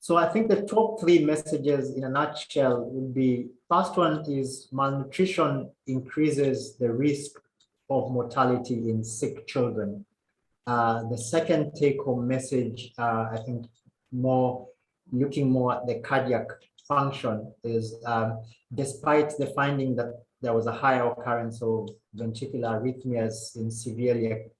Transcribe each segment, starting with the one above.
So I think the top three messages in a nutshell would be, first one is malnutrition increases the risk of mortality in sick children. The second take-home message, I think looking more at the cardiac function, is despite the finding that there was a higher occurrence of ventricular arrhythmias in severely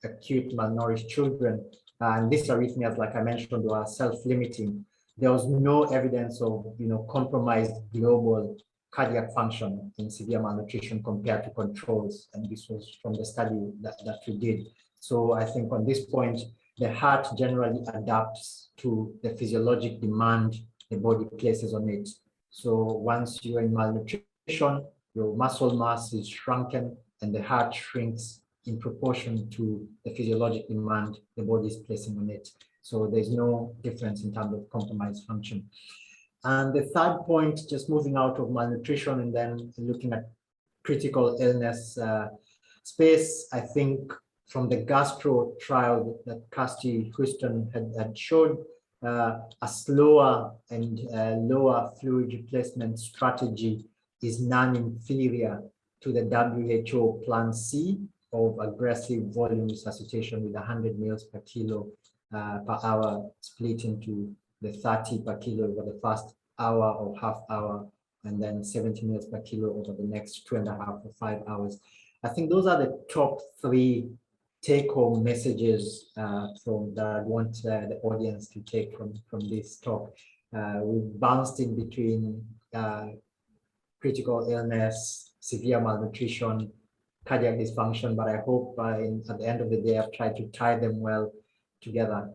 acute malnourished children, and these arrhythmias, like I mentioned, were self-limiting. There was no evidence of compromised global cardiac function in severe malnutrition compared to controls, and this was from the study that we did. So I think on this point, the heart generally adapts to the physiologic demand the body places on it. So once you're in malnutrition, your muscle mass is shrunken and the heart shrinks in proportion to the physiologic demand the body is placing on it. So there's no difference in terms of compromised function. And the third point, just moving out of malnutrition and then looking at critical illness space, I think from the gastro trial that Kirsty Houston had showed, a slower and lower fluid replacement strategy is non-inferior to the WHO Plan C of aggressive volume resuscitation with 100 mils per kilo per hour, split into the 30 per kilo over the first hour or half hour, and then 70 mils per kilo over the next 2.5 or 5 hours. I think those are the top three take-home messages from that I want the audience to take from this talk. We've bounced in between critical illness, severe malnutrition, cardiac dysfunction, but I hope at the end of the day I've tried to tie them well together.